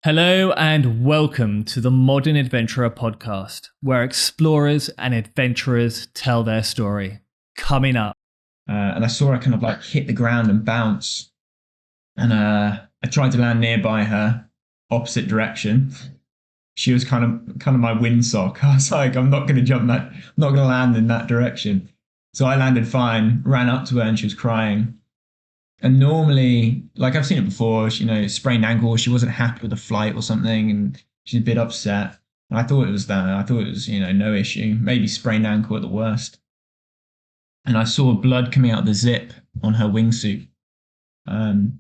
Hello and welcome to the Modern Adventurer podcast, where explorers and adventurers tell their story. Coming up. And I saw her kind of like hit the ground and bounce. And I tried to land nearby her, opposite direction. She was kind of my windsock. I was like, I'm not going to jump that, I'm not going to land in that direction. So I landed fine, ran up to her and she was crying. And normally, like I've seen it before, sprained ankle, she wasn't happy with the flight or something and she's a bit upset. And I thought it was that. I thought it was, no issue, maybe sprained ankle at the worst. And I saw blood coming out of the zip on her wingsuit.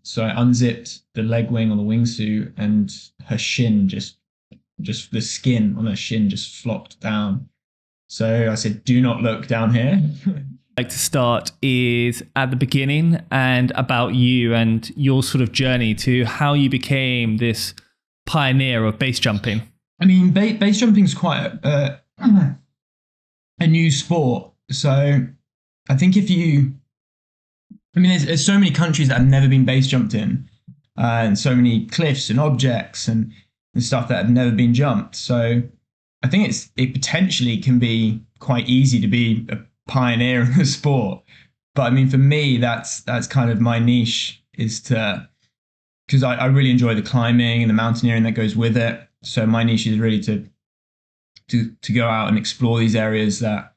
So I unzipped the leg wing on the wingsuit and her shin just the skin on her shin just flopped down. So I said, do not look down here. Like to start is at the beginning and about you and your sort of journey to how you became this pioneer of base jumping. I mean, base jumping is quite a new sport. So I think there's so many countries that have never been base jumped in, and so many cliffs and objects and stuff that have never been jumped. So I think it potentially can be quite easy to be a pioneer in the sport. But I mean, for me, that's kind of my niche, is because I really enjoy the climbing and the mountaineering that goes with it. So my niche is really to go out and explore these areas that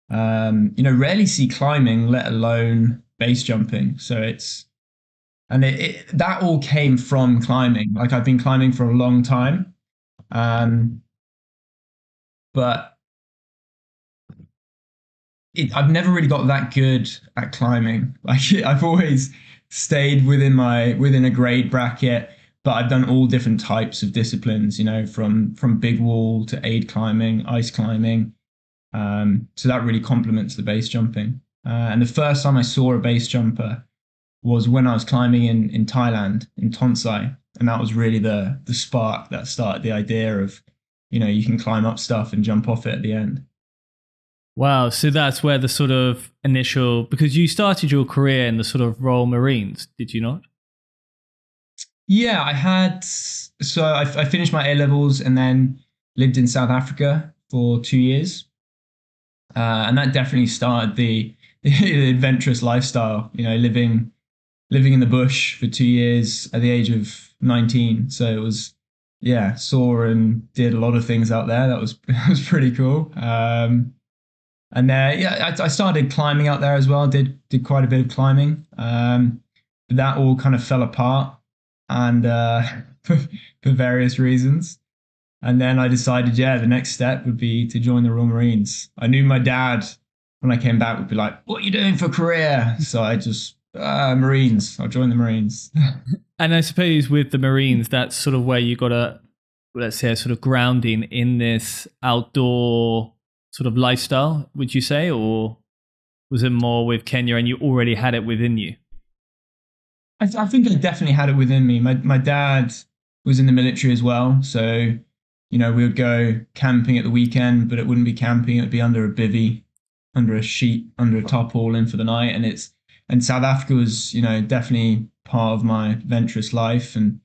rarely see climbing, let alone base jumping. So that all came from climbing. Like I've been climbing for a long time, but I've never really got that good at climbing. Like I've always stayed within a grade bracket, but I've done all different types of disciplines, from big wall to aid climbing, ice climbing. So that really complements the base jumping. And the first time I saw a base jumper was when I was climbing in Thailand, in Tonsai. And that was really the spark that started the idea of, you can climb up stuff and jump off it at the end. Wow. So that's where the sort of initial, because you started your career in the sort of Royal Marines, did you not? Yeah, I had. So I finished my A-levels and then lived in South Africa for 2 years. And that definitely started the adventurous lifestyle, living in the bush for 2 years at the age of 19. So it was, saw and did a lot of things out there. That was pretty cool. And I started climbing out there as well. Did quite a bit of climbing. But that all kind of fell apart, and for various reasons. And then I decided, the next step would be to join the Royal Marines. I knew my dad, when I came back, would be like, "What are you doing for career?" So I just Marines. I'll join the Marines. And I suppose with the Marines, that's sort of where you got let's say, a sort of grounding in this outdoor sort of lifestyle, would you say? Or was it more with Kenya and you already had it within you? I think I definitely had it within me. My dad was in the military as well. So, we would go camping at the weekend, but it wouldn't be camping. It would be under a bivvy, under a sheet, under a tarpaulin for the night. And South Africa was, definitely part of my adventurous life. And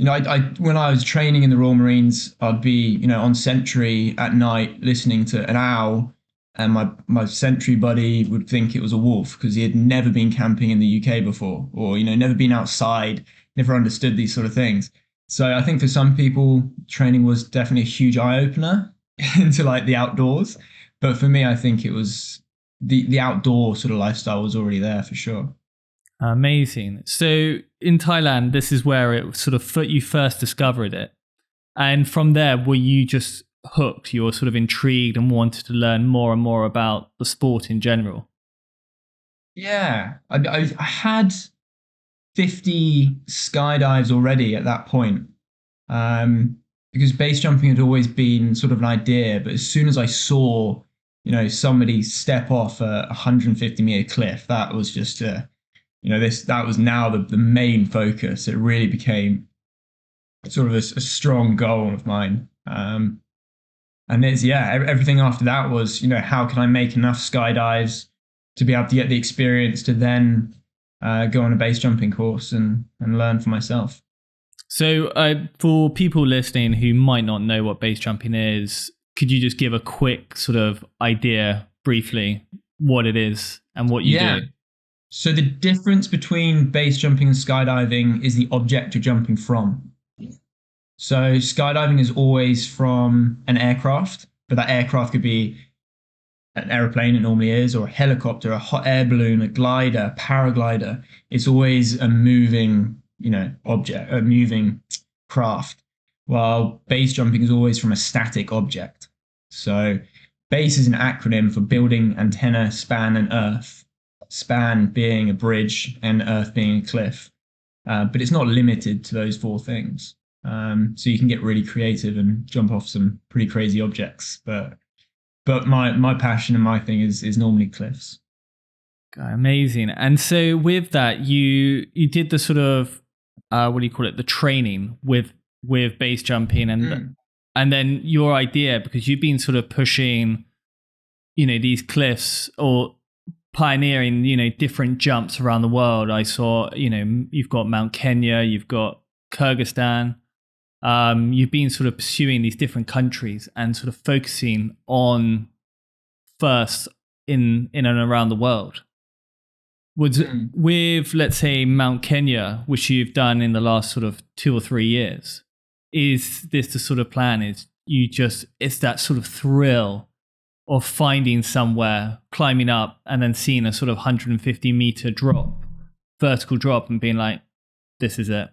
I when I was training in the Royal Marines, I'd be, on sentry at night listening to an owl, and my sentry buddy would think it was a wolf because he had never been camping in the UK before, or, never been outside, never understood these sort of things. So I think for some people, training was definitely a huge eye-opener into like the outdoors. But for me, I think it was the outdoor sort of lifestyle was already there for sure. Amazing. So in Thailand, this is where it sort of you first discovered it. And from there, were you just hooked? You were sort of intrigued and wanted to learn more and more about the sport in general? Yeah, I had 50 skydives already at that point, because base jumping had always been sort of an idea. But as soon as I saw, somebody step off a 150-meter cliff, that was just that was now the main focus. It really became sort of a strong goal of mine. And everything after that was, how can I make enough skydives to be able to get the experience to then go on a base jumping course and learn for myself. So, for people listening who might not know what base jumping is, could you just give a quick sort of idea, briefly, what it is and what you Yeah. do? So the difference between base jumping and skydiving is the object you're jumping from. So skydiving is always from an aircraft, but that aircraft could be an aeroplane, it normally is, or a helicopter, a hot air balloon, a glider, a paraglider. It's always a moving, object, a moving craft. While base jumping is always from a static object. So BASE is an acronym for building, antenna, span, and earth. Span being a bridge and earth being a cliff. But it's not limited to those four things. So you can get really creative and jump off some pretty crazy objects. But my passion and my thing is normally cliffs. God, amazing. And so with that, you did the sort of what do you call it? The training with base jumping and then your idea, because you've been sort of pushing, these cliffs or pioneering, different jumps around the world. I saw, you've got Mount Kenya, you've got Kyrgyzstan. You've been sort of pursuing these different countries and sort of focusing on first in and around the world. With, let's say, Mount Kenya, which you've done in the last sort of 2 or 3 years, is this the sort of plan? It's that sort of thrill of finding somewhere, climbing up, and then seeing a sort of 150-meter drop, vertical drop, and being like, this is it.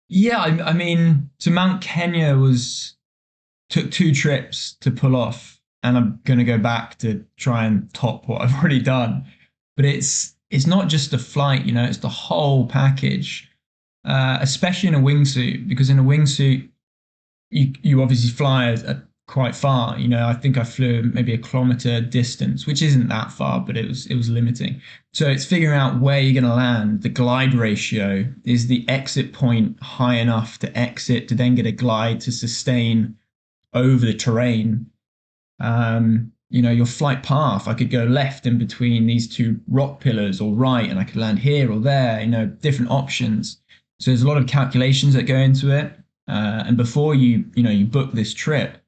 Yeah, I mean, so Mount Kenya took 2 trips to pull off, and I'm going to go back to try and top what I've already done. But it's not just the flight, it's the whole package, especially in a wingsuit, because in a wingsuit, you obviously fly quite far. I think I flew maybe a kilometer distance, which isn't that far, but it was limiting. So it's figuring out where you're going to land. The glide ratio is the exit point high enough to exit to then get a glide to sustain over the terrain. Your flight path, I could go left in between these 2 rock pillars or right, and I could land here or there, different options. So there's a lot of calculations that go into it. And before you book this trip,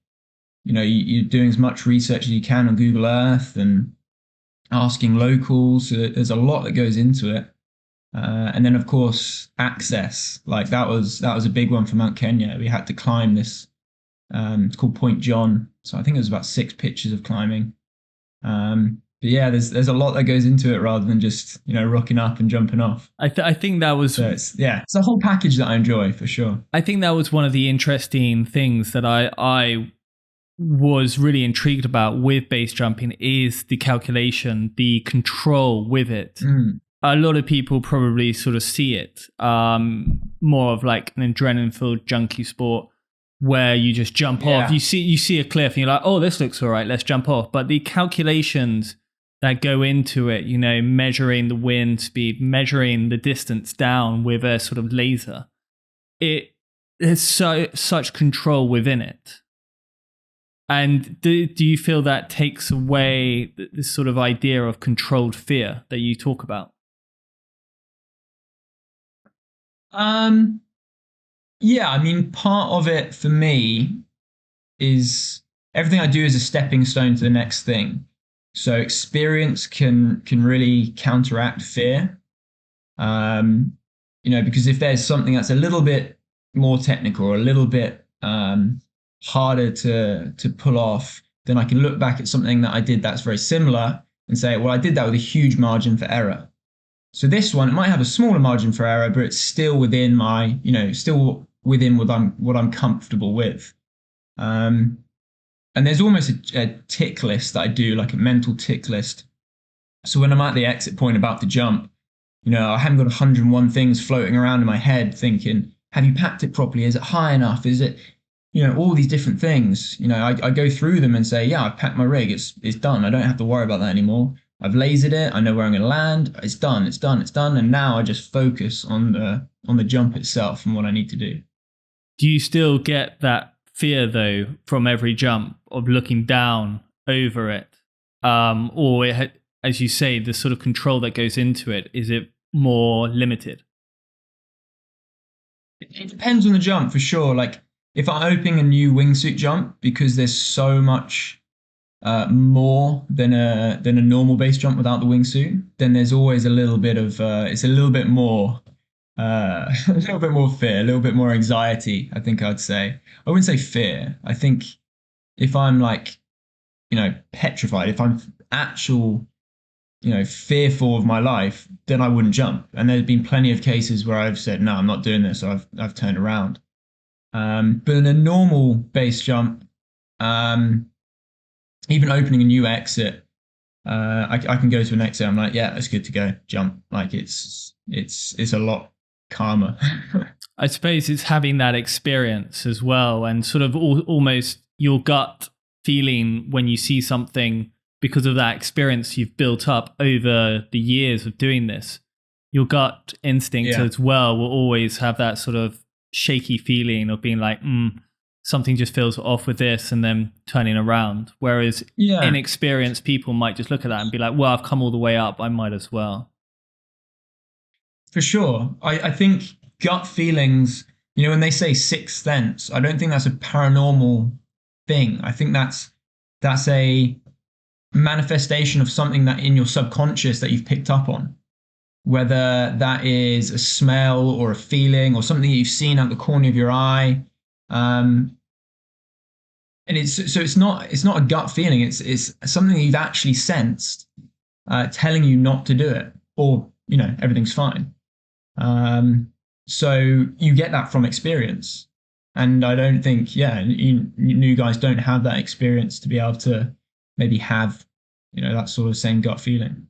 you're doing as much research as you can on Google Earth and asking locals. So there's a lot that goes into it. And then, of course, access. Like that was a big one for Mount Kenya. We had to climb this. It's called Point John. So I think it was about 6 pitches of climbing. But yeah, there's a lot that goes into it rather than just rocking up and jumping off. I think that was it's a whole package that I enjoy for sure. I think that was one of the interesting things that I was really intrigued about with base jumping is the calculation, the control with it. A lot of people probably sort of see it more of like an adrenaline-filled junkie sport where you just jump off. You see a cliff and you're like, oh, this looks all right, let's jump off. But the calculations that go into it, measuring the wind speed, measuring the distance down with a sort of laser, there's such control within it. And do you feel that takes away this sort of idea of controlled fear that you talk about? Yeah, I mean, part of it for me is everything I do is a stepping stone to the next thing. So experience can really counteract fear. Because if there's something that's a little bit more technical or a little bit harder to pull off, then I can look back at something that I did that's very similar and say, well, I did that with a huge margin for error. So this one, it might have a smaller margin for error, but it's still within my, still within what I'm comfortable with. And there's almost a tick list that I do, like a mental tick list. So when I'm at the exit point about to jump, I haven't got 101 things floating around in my head thinking, have you packed it properly? Is it high enough? Is it, all these different things. I go through them and say, yeah, I've packed my rig. It's done. I don't have to worry about that anymore. I've lasered it. I know where I'm going to land. It's done. And now I just focus on the jump itself and what I need to do. Do you still get that fear though from every jump of looking down over it? As you say, the sort of control that goes into it, is it more limited? It depends on the jump for sure. Like if I'm opening a new wingsuit jump, because there's so much more than a normal base jump without the wingsuit, then there's always a little bit of it's a little bit more a little bit more fear, a little bit more anxiety. I think I'd say. I wouldn't say fear. I think if I'm like petrified, if I'm actual fearful of my life, then I wouldn't jump. And there's been plenty of cases where I've said, no, I'm not doing this. So I've turned around. But in a normal base jump, um, even opening a new exit, I can go to an exit. I'm like, yeah, it's good to go. Jump. Like it's a lot calmer. I suppose it's having that experience as well, and sort of almost your gut feeling when you see something because of that experience you've built up over the years of doing this. Your gut instinct as well will always have that sort of shaky feeling of being like, something just feels off with this, and then turning around. Whereas inexperienced people might just look at that and be like, well, I've come all the way up, I might as well. For sure. I think gut feelings, when they say sixth sense, I don't think that's a paranormal thing. I think that's a manifestation of something that in your subconscious that you've picked up on, whether that is a smell or a feeling or something that you've seen out the corner of your eye. And it's not a gut feeling. It's something that you've actually sensed, telling you not to do it, or everything's fine. So you get that from experience, and I don't think you new guys don't have that experience to be able to maybe have that sort of same gut feeling.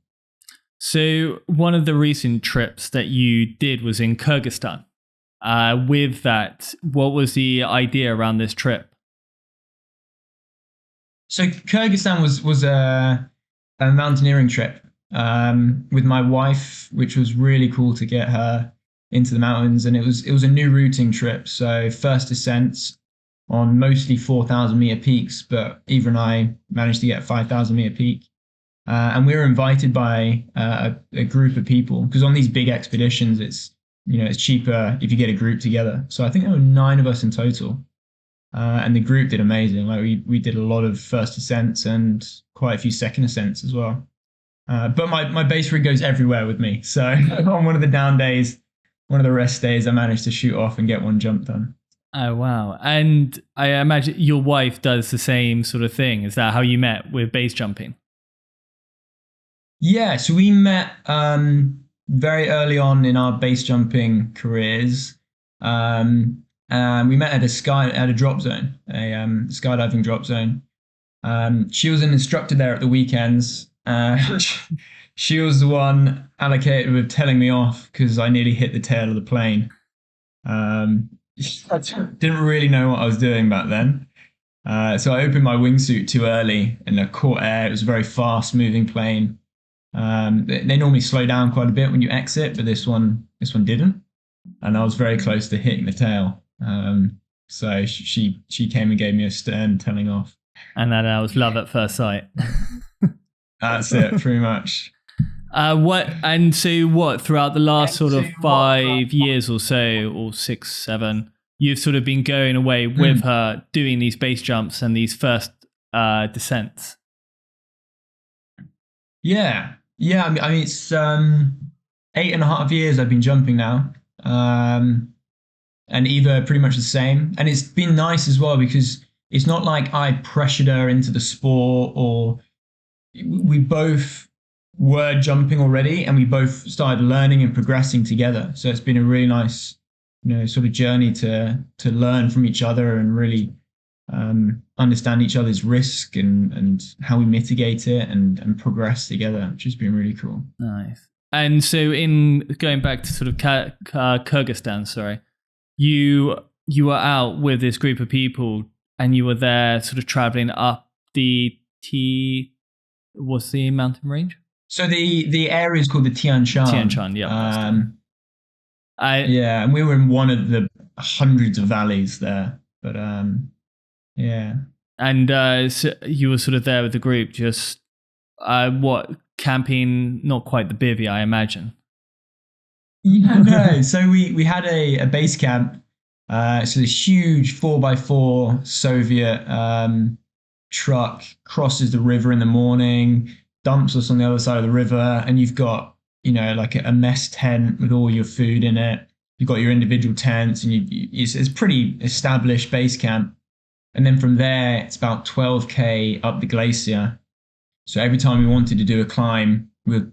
So one of the recent trips that you did was in Kyrgyzstan. With that, what was the idea around this trip? So Kyrgyzstan was a mountaineering trip with my wife, which was really cool to get her into the mountains, and it was a new routing trip. So first ascents on mostly 4,000-meter peaks, but Eva and I managed to get a 5,000-meter peak. And we were invited by a group of people, because on these big expeditions, it's cheaper if you get a group together. So I think there were 9 of us in total, and the group did amazing. Like we did a lot of first ascents and quite a few second ascents as well. But my base rig goes everywhere with me. So on one of the down days, one of the rest days, I managed to shoot off and get one jump done. Oh, wow. And I imagine your wife does the same sort of thing. Is that how you met with base jumping? Yeah, so we met very early on in our base jumping careers. And we met at a drop zone, a skydiving drop zone. She was an instructor there at the weekends. She was the one allocated with telling me off because I nearly hit the tail of the plane. I didn't really know what I was doing back then. So I opened my wingsuit too early and I caught air. It was a very fast moving plane. They normally slow down quite a bit when you exit, but this one didn't. And I was very close to hitting the tail. So she came and gave me a stern telling off. And that was love at first sight. That's it, pretty much. What throughout the last sort of 5 years or so, or 6, 7, you've sort of been going away with her doing these base jumps and these first descents? Yeah. I mean it's 8.5 years I've been jumping now, and Eva pretty much the same. And it's been nice as well because it's not like I pressured her into the sport, or we both were jumping already and we both started learning and progressing together. So it's been a really nice, sort of journey to learn from each other and really understand each other's risk and how we mitigate it and progress together, which has been really cool. Nice. And so in going back to sort of Kyrgyzstan, sorry, you were out with this group of people and you were there sort of traveling up what's the mountain range? So the area is called the Tian Shan. Tian Shan, yeah. And we were in one of the hundreds of valleys there. But yeah. And so you were sort of there with the group, just camping, not quite the bivvy, I imagine. Yeah, no. So we had a base camp. So this huge 4x4 Soviet truck crosses the river in the morning, dumps us on the other side of the river, and you've got, like a mess tent with all your food in it. You've got your individual tents, and it's pretty established base camp. And then from there, it's about 12K up the glacier. So every time we wanted to do a climb, we'll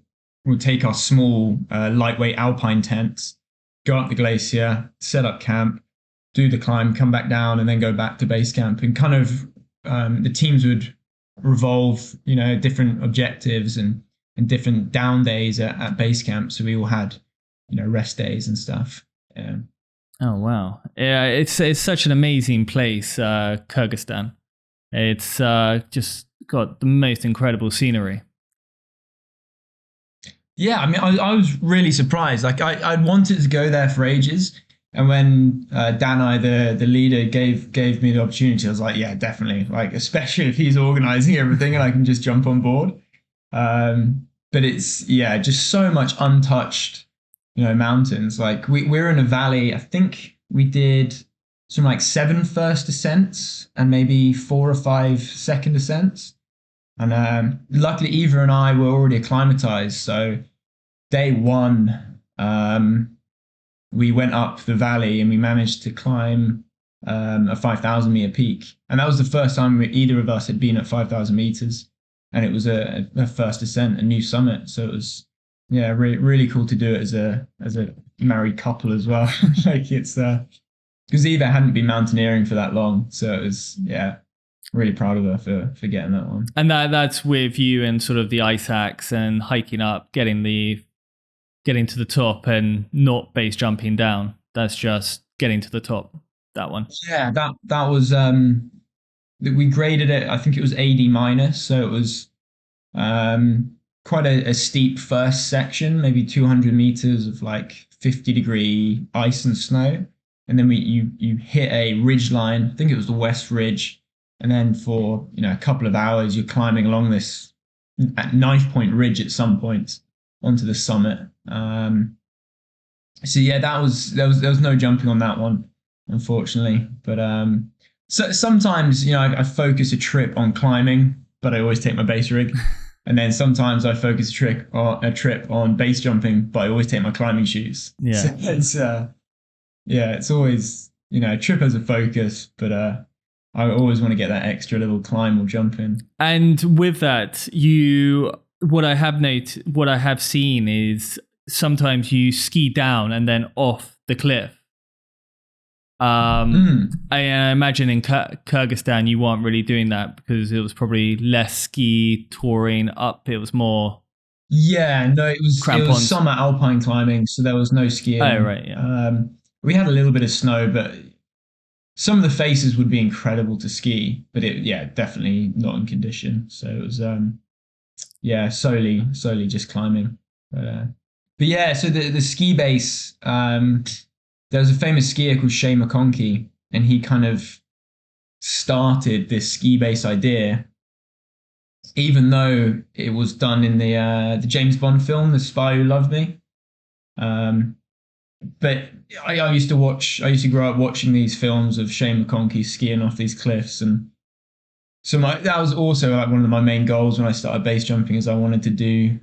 take our small, lightweight alpine tents, go up the glacier, set up camp, do the climb, come back down, and then go back to base camp. And kind of the teams would revolve, different objectives and different down days at base camp. So we all had, rest days and stuff. Yeah. Oh wow! Yeah, it's such an amazing place, Kyrgyzstan. It's just got the most incredible scenery. Yeah, I mean, I was really surprised. Like, I'd wanted to go there for ages, and when Danai, the leader, gave me the opportunity, I was like, yeah, definitely. Like, especially if he's organising everything and I can just jump on board. But it's just so much untouched, mountains. Like we're in a valley. I think we did some like 7 first descents and maybe 4 or 5 second descents. And luckily, Eva and I were already acclimatized. So day 1, we went up the valley and we managed to climb a 5,000 meter peak. And that was the first time either of us had been at 5,000 meters. And it was a first ascent, a new summit. So it was, really, really cool to do it as a married couple as well. Like it's because Eva hadn't been mountaineering for that long. So it was, really proud of her for getting that one. And that's with you and sort of the ice axe and hiking up, getting to the top and not base jumping down. That's just getting to the top. That one. Yeah, that was we graded it. I think it was AD minus, so it was quite a steep first section, maybe 200 meters of like 50-degree ice and snow, and then you hit a ridge line. I think it was the West Ridge, and then for a couple of hours you're climbing along this knife point ridge at some point onto the summit. So yeah, there was no jumping on that one, unfortunately. But so sometimes I focus a trip on climbing, but I always take my base rig. And then sometimes I focus a trip on base jumping, but I always take my climbing shoes. Yeah, so it's always a trip has a focus, but I always want to get that extra little climb or jump in. And with that, what I have seen is sometimes you ski down and then off the cliff. I imagine in Kyrgyzstan you weren't really doing that because it was probably less ski touring up. It was more. Yeah, no, it was summer alpine climbing, so there was no skiing. Oh right, yeah. We had a little bit of snow, but some of the faces would be incredible to ski, but definitely not in condition. So it was solely just climbing. But yeah, so the ski base. There was a famous skier called Shea McConkey, and he kind of started this ski base idea, even though it was done in the James Bond film, The Spy Who Loved Me. But I used to grow up watching these films of Shea McConkey skiing off these cliffs, and so that was also like one of my main goals when I started base jumping, is I wanted to do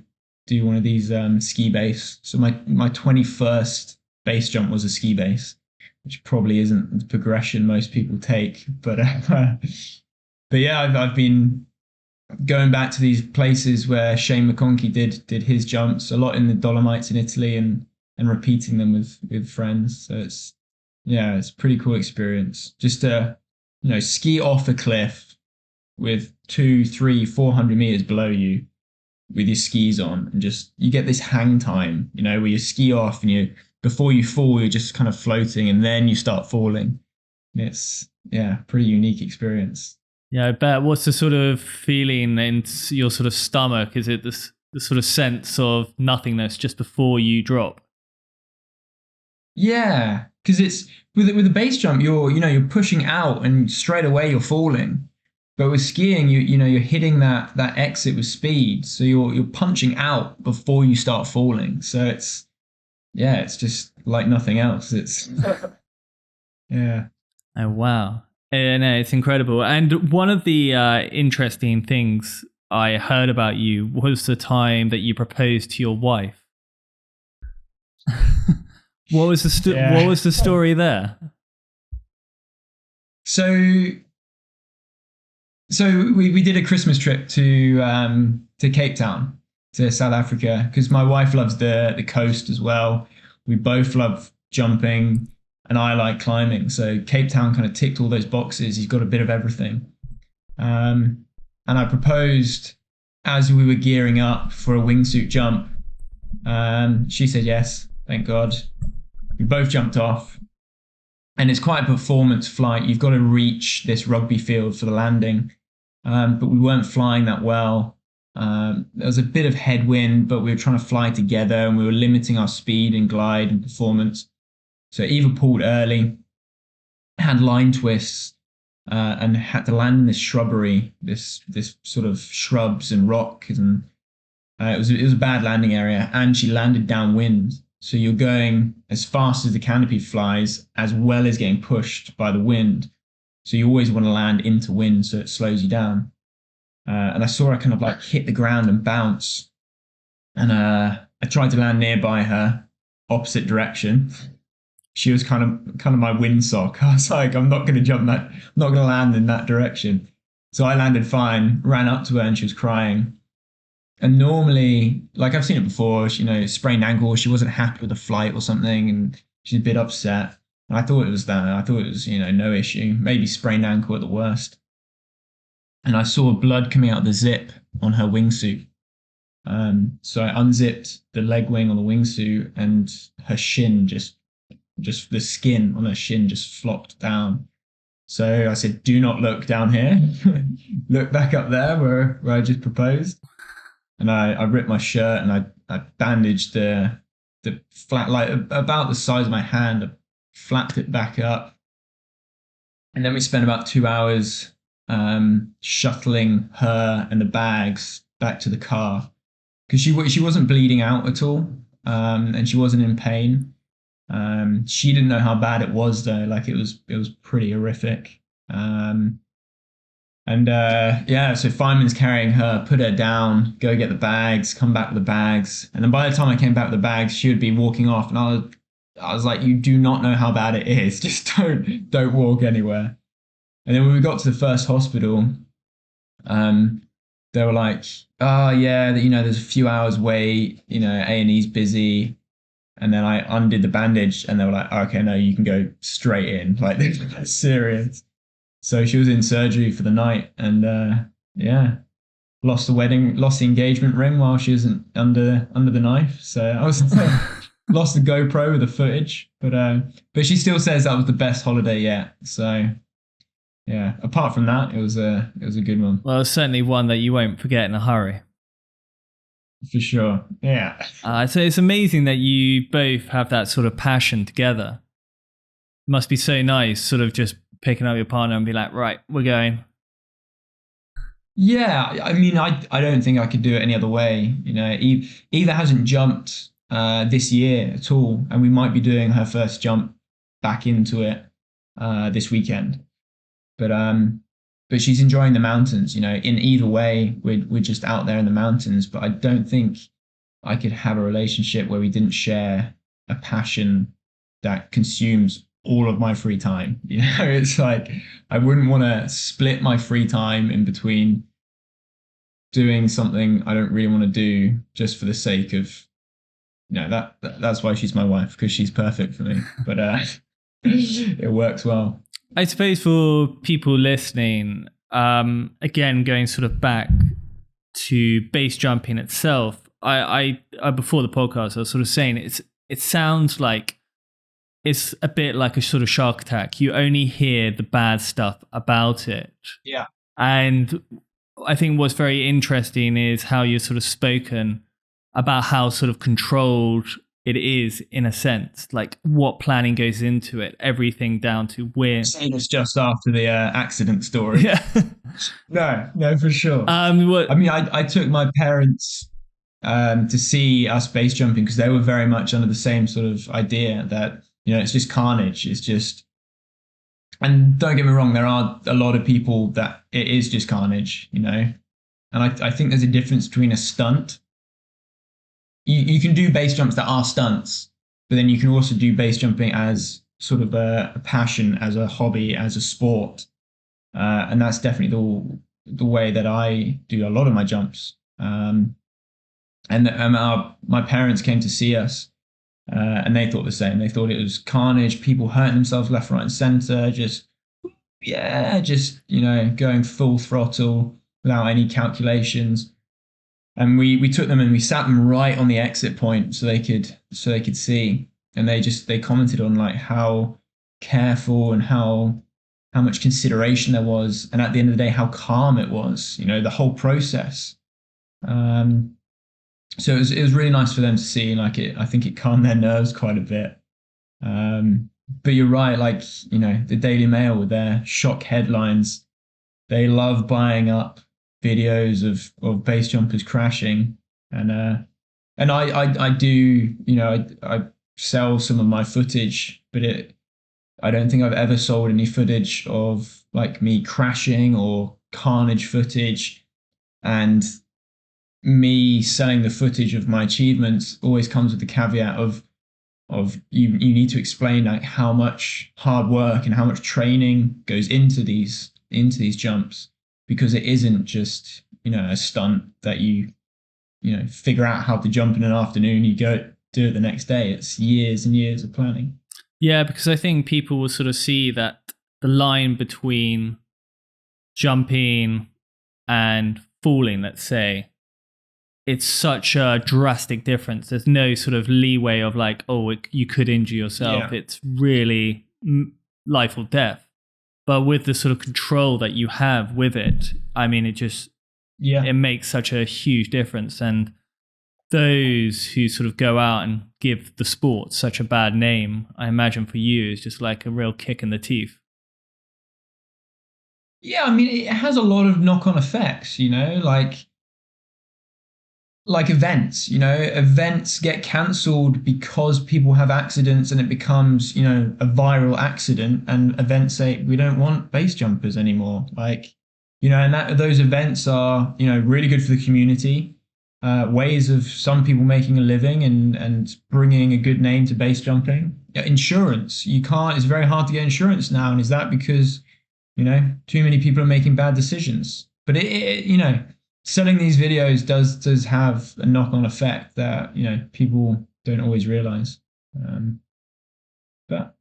one of these ski base. So my 21st base jump was a ski base, which probably isn't the progression most people take, but yeah, I've been going back to these places where Shane McConkey did his jumps, a lot in the Dolomites in Italy, and repeating them with friends. So it's a pretty cool experience just to ski off a cliff with 200, 300, 400 meters below you with your skis on, and just you get this hang time, where you ski off and before you fall, you're just kind of floating, and then you start falling. It's pretty unique experience. Yeah, I bet. What's the sort of feeling in your sort of stomach? Is it the sort of sense of nothingness just before you drop? Yeah, because it's with a base jump, you're pushing out, and straight away you're falling. But with skiing, you're hitting that exit with speed, so you're punching out before you start falling. So yeah, it's just like nothing else. It's yeah. Oh wow. No, it's incredible. And one of the interesting things I heard about you was the time that you proposed to your wife. What Yeah. was the story there? So we did a Christmas trip to Cape Town, to South Africa, because my wife loves the coast as well. We both love jumping, and I like climbing. So Cape Town kind of ticked all those boxes. He's got a bit of everything. Um, and I proposed as we were gearing up for a wingsuit jump. She said yes, thank God. We both jumped off, and it's quite a performance flight. You've got to reach this rugby field for the landing, but we weren't flying that well. There was a bit of headwind, but we were trying to fly together, and we were limiting our speed and glide and performance. So Eva pulled early, had line twists, and had to land in this shrubbery, this sort of shrubs and rock, and it was a bad landing area, and she landed downwind. So you're going as fast as the canopy flies, as well as getting pushed by the wind. So you always want to land into wind, so it slows you down. And I saw her kind of like hit the ground and bounce, and I tried to land nearby her, opposite direction. She was kind of my windsock. I was like, I'm not going to jump that, I'm not going to land in that direction. So I landed fine, ran up to her, and she was crying. And normally, like I've seen it before, sprained ankle, she wasn't happy with the flight or something, and she's a bit upset. And I thought it was that. I thought it was, no issue, maybe sprained ankle at the worst. And I saw blood coming out of the zip on her wingsuit. So I unzipped the leg wing on the wingsuit, and her shin just the skin on her shin just flopped down. So I said, "Do not look down here. Look back up there where I just proposed." And I ripped my shirt, and I bandaged the flat, like about the size of my hand. I flapped it back up, and then we spent about 2 hours shuttling her and the bags back to the car, because she wasn't bleeding out at all, and she wasn't in pain. She didn't know how bad it was though. Like it was pretty horrific. So fireman's carrying her, put her down, go get the bags, come back with the bags. And then by the time I came back with the bags, she would be walking off. And I was like, you do not know how bad it is. Just don't walk anywhere. And then when we got to the first hospital, they were like, oh yeah, there's a few hours wait, A&E's busy. And then I undid the bandage, and they were like, oh, okay, no, you can go straight in. Like, that's serious. So she was in surgery for the night, and lost the engagement ring while she was under the knife. So I was lost the GoPro with the footage, but she still says that was the best holiday yet. So yeah, apart from that, it was a good one. Well, it's certainly one that you won't forget in a hurry. For sure, yeah. So it's amazing that you both have that sort of passion together. It must be so nice, sort of just picking up your partner and be like, right, we're going. Yeah, I mean, I don't think I could do it any other way. Eva hasn't jumped this year at all, and we might be doing her first jump back into it this weekend. But she's enjoying the mountains. In either way, we're just out there in the mountains. But I don't think I could have a relationship where we didn't share a passion that consumes all of my free time. It's like I wouldn't want to split my free time in between doing something I don't really want to do just for the sake of, that's why she's my wife, because she's perfect for me. But it works well. I suppose for people listening, again, going sort of back to base jumping itself, I before the podcast, I was sort of saying it sounds like it's a bit like a sort of Shark Attack. You only hear the bad stuff about it. Yeah. And I think what's very interesting is how you're sort of spoken about how sort of controlled it is, in a sense, like what planning goes into it, everything down to where. Saying this just after the accident story. Yeah. No, for sure. I took my parents to see us base jumping, because they were very much under the same sort of idea that, it's just carnage. It's just, and don't get me wrong, there are a lot of people that it is just carnage, and I think there's a difference between a stunt. You can do base jumps that are stunts, but then you can also do base jumping as sort of a passion, as a hobby, as a sport. And that's definitely the way that I do a lot of my jumps. And my parents came to see us, and they thought the same. They thought it was carnage, people hurting themselves left, right, and center, just going full throttle without any calculations. And we took them and we sat them right on the exit point so they could see. And they commented on like how careful and how much consideration there was, and at the end of the day, how calm it was. The whole process. So it was really nice for them to see. Like I think it calmed their nerves quite a bit. But you're right. Like the Daily Mail with their shock headlines, they love buying up videos of base jumpers crashing, and I do, I sell some of my footage, but I don't think I've ever sold any footage of like me crashing or carnage footage. And me selling the footage of my achievements always comes with the caveat of you need to explain like how much hard work and how much training goes into these jumps, because it isn't just a stunt that you figure out how to jump in an afternoon, you go do it the next day. It's years and years of planning. Yeah, because I think people will sort of see that the line between jumping and falling, let's say, it's such a drastic difference. There's no sort of leeway of like, you could injure yourself. Yeah. It's really life or death. But with the sort of control that you have with it, I mean, it makes such a huge difference. And those who sort of go out and give the sport such a bad name, I imagine for you is just like a real kick in the teeth. Yeah, I mean, it has a lot of knock-on effects, like events, events get cancelled because people have accidents and it becomes, a viral accident, and events say, we don't want base jumpers anymore. Like, and those events are, really good for the community, ways of some people making a living and bringing a good name to base jumping. Insurance, it's very hard to get insurance now. And is that because, too many people are making bad decisions? But selling these videos does have a knock-on effect that people don't always realize. But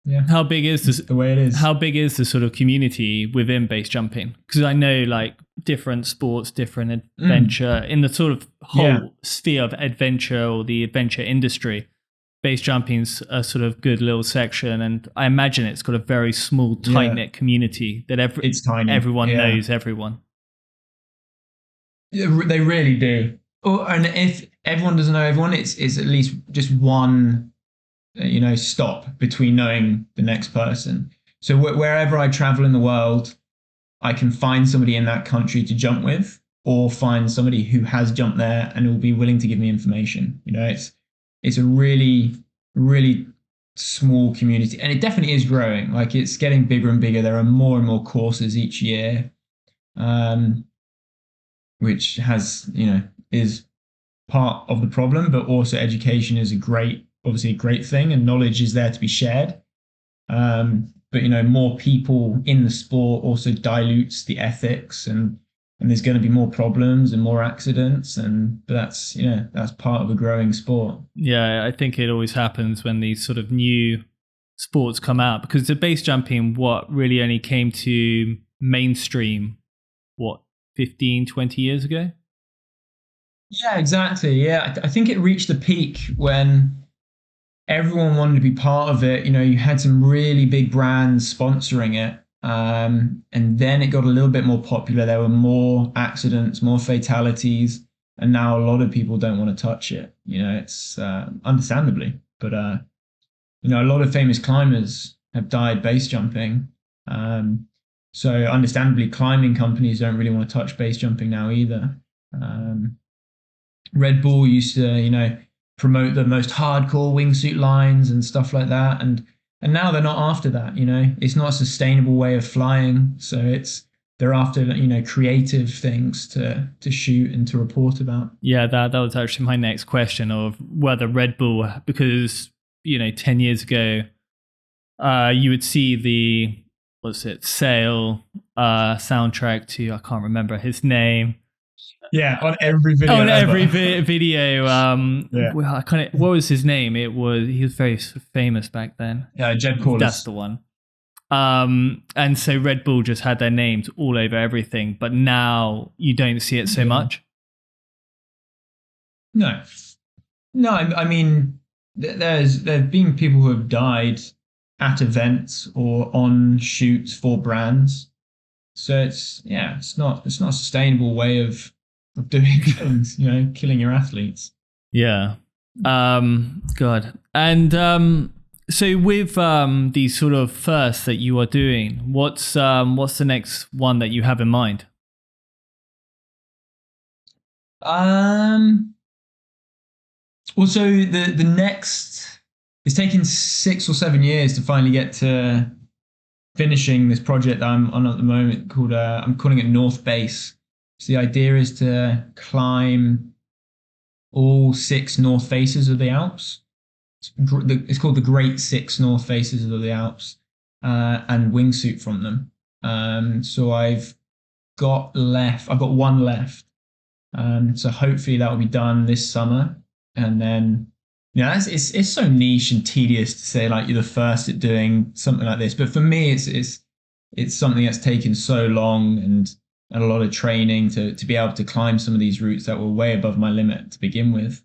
yeah, how big is this? The way it is. How big is the sort of community within base jumping? Because I know like different sports, different adventure in the sort of whole sphere of adventure or the adventure industry. Base jumping's a sort of good little section, and I imagine it's got a very small, tight-knit community that it's tiny. Everyone knows everyone. They really do. And if everyone doesn't know everyone, it's at least just one, stop between knowing the next person. So wherever I travel in the world, I can find somebody in that country to jump with, or find somebody who has jumped there and will be willing to give me information. It's a really, really small community, and it definitely is growing. Like, it's getting bigger and bigger. There are more and more courses each year. Which has, is part of the problem, but also education is obviously a great thing, and knowledge is there to be shared. But, more people in the sport also dilutes the ethics, and there's going to be more problems and more accidents, but that's part of a growing sport. Yeah, I think it always happens when these sort of new sports come out, because the base jumping, really only came to mainstream, 15, 20 years ago? Yeah, exactly. Yeah, I think it reached the peak when everyone wanted to be part of it. You had some really big brands sponsoring it. And then it got a little bit more popular. There were more accidents, more fatalities. And now a lot of people don't want to touch it. It's understandably. But, a lot of famous climbers have died base jumping. So understandably, climbing companies don't really want to touch base jumping now either. Red Bull used to, promote the most hardcore wingsuit lines and stuff like that, and now they're not after that. It's not a sustainable way of flying, so they're after creative things to shoot and to report about. Yeah, that was actually my next question of whether Red Bull, because 10 years ago, you would see the Sail soundtrack to, I can't remember his name. Yeah, on every video. On every video. Yeah. What was his name? He was very famous back then. Jed Corliss. That's the one. And so Red Bull just had their names all over everything, but now you don't see it so much. No. I mean, there've been people who have died at events or on shoots for brands. So it's not a sustainable way of doing things, killing your athletes. Yeah. God. And so with these sort of firsts that you are doing, what's the next one that you have in mind? Well, so the next, it's taken 6 or 7 years to finally get to finishing this project that I'm on at the moment called I'm calling it North Base. So the idea is to climb all 6 north faces of the Alps. It's called the Great 6 North Faces of the Alps, and wingsuit from them. So I've got one left. So hopefully that will be done this summer. And then, it's so niche and tedious to say like you're the first at doing something like this. But for me, it's something that's taken so long and a lot of training to be able to climb some of these routes that were way above my limit to begin with.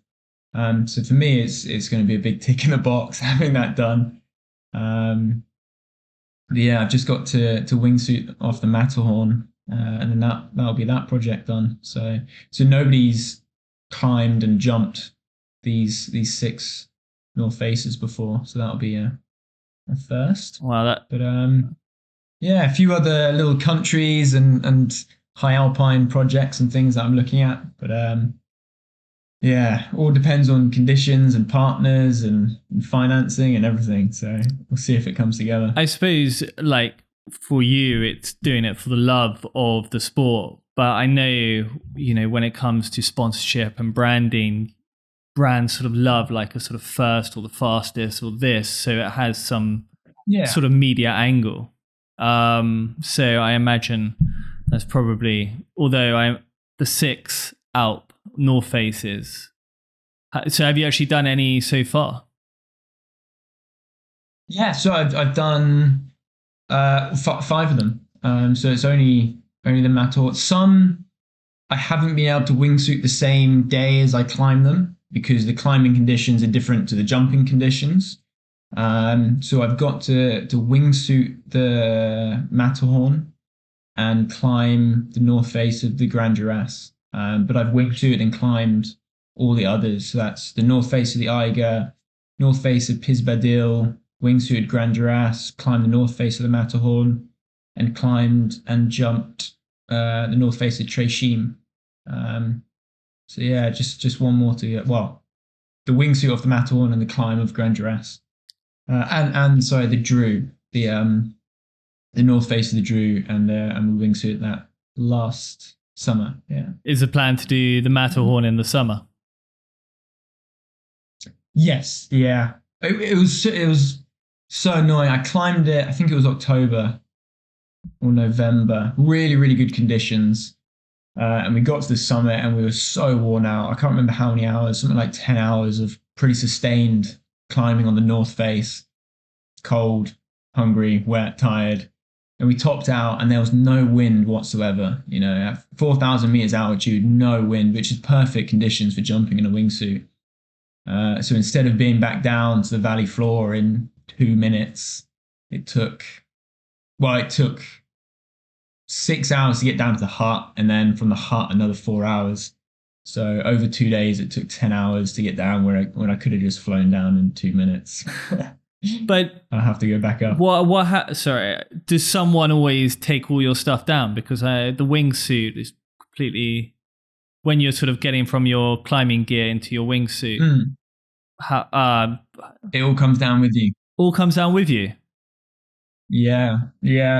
So for me, it's going to be a big tick in the box having that done. But yeah, I've just got to wingsuit off the Matterhorn, and then that'll be that project done. So nobody's climbed and jumped these 6 North Faces before, so that'll be a first. Wow, but a few other little countries and high alpine projects and things that I'm looking at, but all depends on conditions and partners and financing and everything. So we'll see if it comes together. I suppose, like, for you, it's doing it for the love of the sport. But I know, when it comes to sponsorship and branding, brands sort of love like a sort of first or the fastest or this. So it has some sort of media angle. So I imagine that's probably, although the 6 Alp North Faces. So have you actually done any so far? Yeah, so I've done 5 of them. So it's only the Matterhorn. Some I haven't been able to wingsuit the same day as I climb them because the climbing conditions are different to the jumping conditions. So I've got to wingsuit the Matterhorn and climb the north face of the Grand Duras. But I've wingsuited and climbed all the others. So that's the north face of the Eiger, north face of Pisbadil, wingsuited Grand Duras, climbed the north face of the Matterhorn, and climbed and jumped the north face of Treshim. So yeah, just one more to get. Well, the wingsuit of the Matterhorn and the climb of Grand Duras, and sorry, the Drew, the north face of the Drew, and the wingsuit that last summer. Yeah, is the plan to do the Matterhorn in the summer? Yes, yeah. It was so annoying. I climbed it. I think it was October or November. Really, really good conditions. And we got to the summit and we were so worn out. I can't remember how many hours, something like 10 hours of pretty sustained climbing on the north face. Cold, hungry, wet, tired. And we topped out and there was no wind whatsoever. At 4,000 meters altitude, no wind, which is perfect conditions for jumping in a wingsuit. So instead of being back down to the valley floor in 2 minutes, it took 6 hours to get down to the hut, and then from the hut another 4 hours. So over 2 days, it took 10 hours to get down when I could have just flown down in 2 minutes. But I have to go back up. Sorry, does someone always take all your stuff down? Because the wingsuit is completely when you're sort of getting from your climbing gear into your wingsuit, how, it all comes down with you. all comes down with you. Yeah.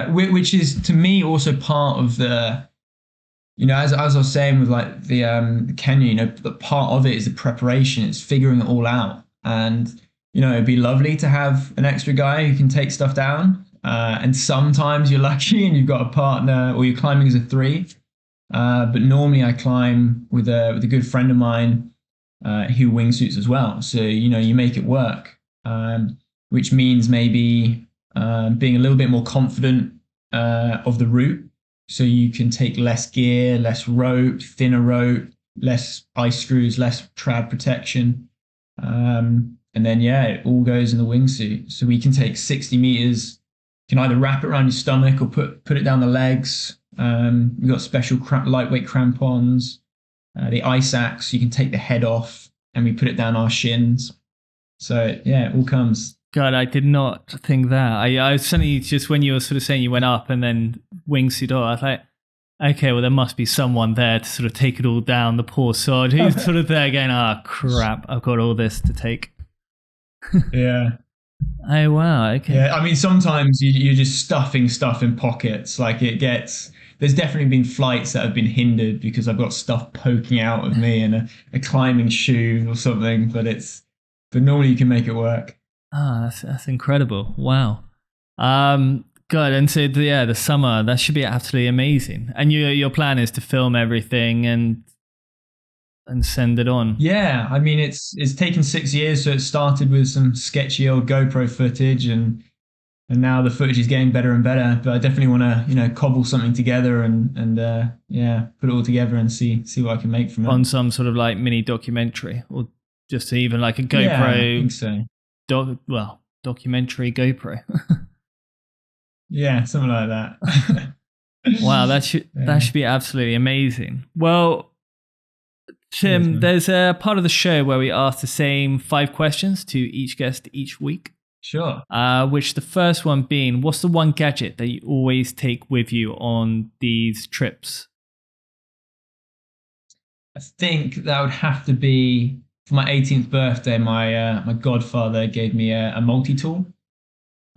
Which is to me also part of the, as I was saying with like the Kenya, the part of it is the preparation. It's figuring it all out, and it'd be lovely to have an extra guy who can take stuff down. And sometimes you're lucky and you've got a partner, or you're climbing as a three. But normally I climb with a good friend of mine who wingsuits as well. So you make it work, which means maybe being a little bit more confident of the route, so you can take less gear, less rope, thinner rope, less ice screws, less trad protection, and then it all goes in the wingsuit. So we can take 60 meters. You can either wrap it around your stomach or put it down the legs. We've got special lightweight crampons. The ice axe, you can take the head off, and we put it down our shins. So it all comes. God, I did not think that. I suddenly, just when you were sort of saying you went up and then wingsuit off, I was like, okay, well, there must be someone there to sort of take it all down, the poor sod, who's sort of there going, crap, I've got all this to take. Yeah. Oh, wow, okay. Yeah, I mean, sometimes you're just stuffing stuff in pockets. Like there's definitely been flights that have been hindered because I've got stuff poking out of me and a climbing shoe or something, but normally you can make it work. That's incredible. Wow. Good. And so the summer, that should be absolutely amazing. And your plan is to film everything and send it on. Yeah, I mean it's taken 6 years, so it started with some sketchy old GoPro footage, and now the footage is getting better and better. But I definitely want to cobble something together and put it all together and see what I can make from it. On some sort of like mini documentary, or just even like a GoPro. Yeah, I think so. Documentary GoPro. Yeah, something like that. Wow, that should be absolutely amazing. Well, Tim, there's a part of the show where we ask the same 5 questions to each guest each week. Sure. Which the first one being, what's the one gadget that you always take with you on these trips? I think that would have to be, for my 18th birthday, my godfather gave me a multi-tool.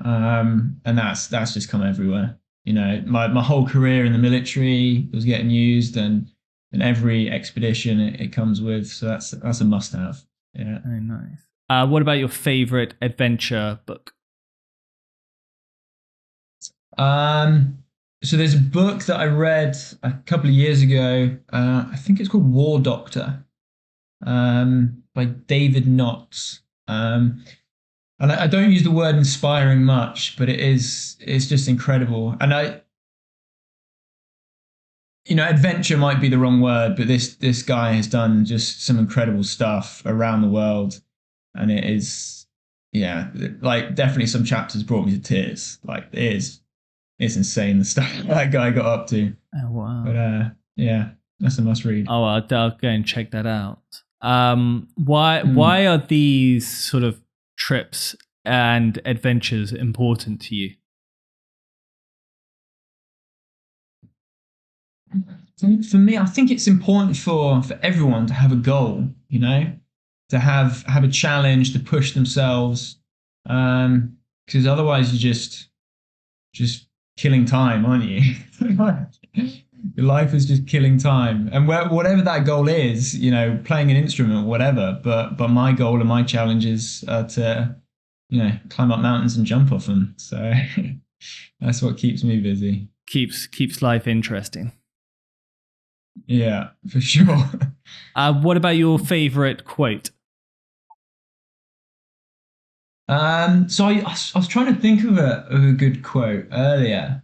And that's just come everywhere. My whole career in the military was getting used, and every expedition it comes with. So that's a must-have. Yeah. Very nice. What about your favorite adventure book? So there's a book that I read a couple of years ago. I think it's called War Doctor, by David Knotts. And I don't use the word inspiring much, but it's just incredible. And adventure might be the wrong word, but this guy has done just some incredible stuff around the world, and it is, like definitely some chapters brought me to tears. Like it's insane the stuff that guy got up to. Oh wow! But that's a must read. Oh, I'll go and check that out. Why are these sort of trips and adventures important to you? For me, I think it's important for everyone to have a goal, to have a challenge, to push themselves, because otherwise you're just killing time, aren't you? Your life is just killing time, and whatever that goal is, playing an instrument, whatever. But my goal and my challenges are to, climb up mountains and jump off them. So that's what keeps me busy. Keeps life interesting. Yeah, for sure. What about your favorite quote? So I was trying to think of a good quote earlier,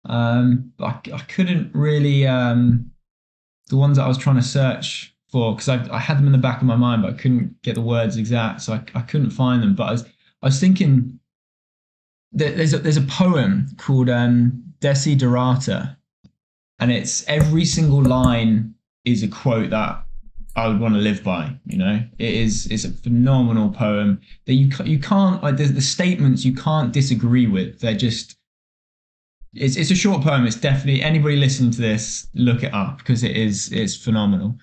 but I couldn't really. The ones that I was trying to search for, because I had them in the back of my mind, but I couldn't get the words exact, so I couldn't find them. But I was thinking that there's a poem called Desiderata. And it's every single line is a quote that I would want to live by. It's a phenomenal poem that you can't, like, the statements you can't disagree with. They're just, it's a short poem. It's definitely, anybody listening to this, look it up, because it's phenomenal.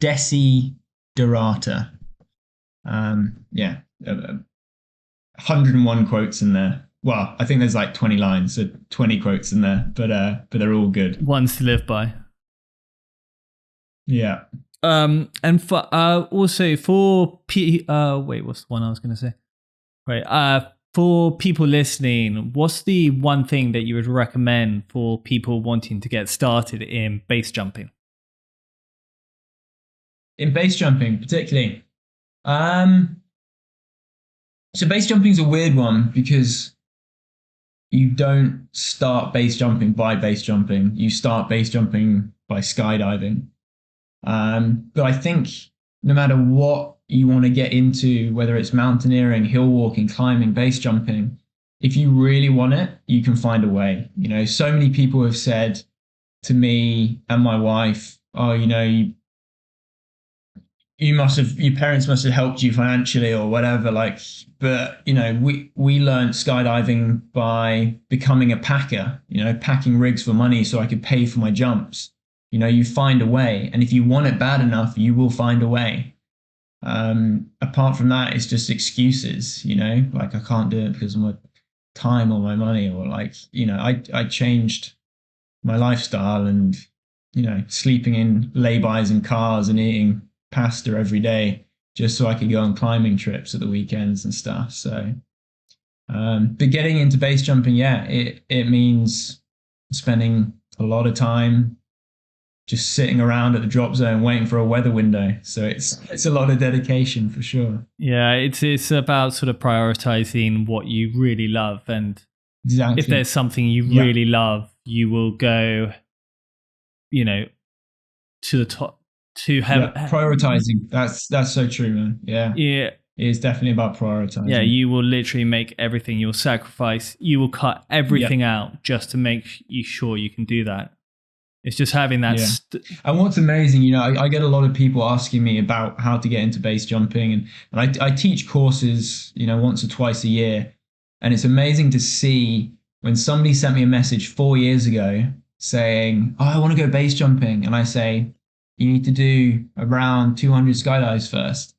Desiderata. Yeah, 101 quotes in there. Well, I think there's like 20 lines, so 20 quotes in there, but they're all good. Ones to live by. Yeah. And for also for wait, what's the one I was going to say? Right. For people listening, what's the one thing that you would recommend for people wanting to get started in base jumping? In base jumping, particularly. So base jumping is a weird one because you don't start base jumping by base jumping. You start base jumping by skydiving. But I think no matter what you want to get into, whether it's mountaineering, hill walking, climbing, base jumping, if you really want it, you can find a way. You know, so many people have said to me and my wife, "Oh, you know, your parents must have helped you financially or whatever." Like, but you know, we learned skydiving by becoming a packer. You know, packing rigs for money so I could pay for my jumps. You know, you find a way, and if you want it bad enough, you will find a way. Apart from that, it's just excuses. You know, like I can't do it because of my time or my money, or like, you know, I changed my lifestyle and, you know, sleeping in laybys in cars and eating pasta every day just so I could go on climbing trips at the weekends and stuff. So, but getting into base jumping, yeah, it means spending a lot of time just sitting around at the drop zone waiting for a weather window. So it's a lot of dedication for sure. Yeah, it's about sort of prioritizing what you really love, and exactly. If there's something you really love, you will go, you know, to the top to have prioritizing. That's so true, man. Yeah. It's definitely about prioritizing. Yeah, you will literally make everything. You'll sacrifice. You will cut everything out just to make you sure you can do that. It's just having that. And what's amazing, you know, I get a lot of people asking me about how to get into base jumping, and I teach courses, you know, once or twice a year, and it's amazing to see when somebody sent me a message 4 years ago saying, "Oh, I want to go base jumping," and I say, "You need to do around 200 skydives first."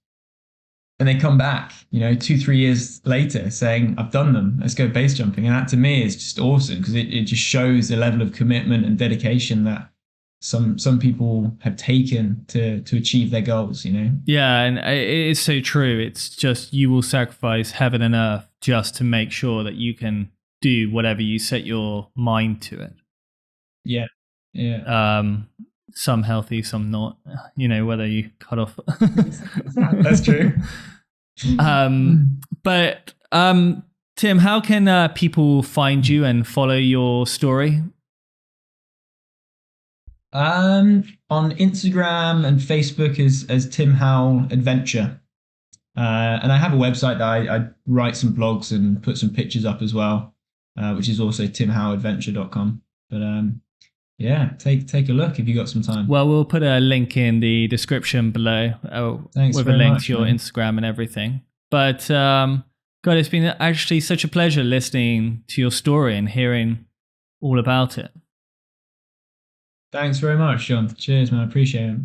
And they come back, you know, 2-3 years later saying, "I've done them. Let's go base jumping." And that to me is just awesome because it just shows the level of commitment and dedication that some people have taken to achieve their goals, you know? Yeah, and it is so true. It's just you will sacrifice heaven and earth just to make sure that you can do whatever you set your mind to it. Yeah. Yeah. Some healthy, some not. You know, whether you cut off. That's true. But Tim, how can people find you and follow your story? On Instagram and Facebook as Tim Howell Adventure. And I have a website that I write some blogs and put some pictures up as well, which is also timhoweladventure.com. But yeah, take a look if you got some time. Well, we'll put a link in the description below with a link to your Instagram and everything. But God, it's been actually such a pleasure listening to your story and hearing all about it. Thanks very much, John. Cheers, man. I appreciate it.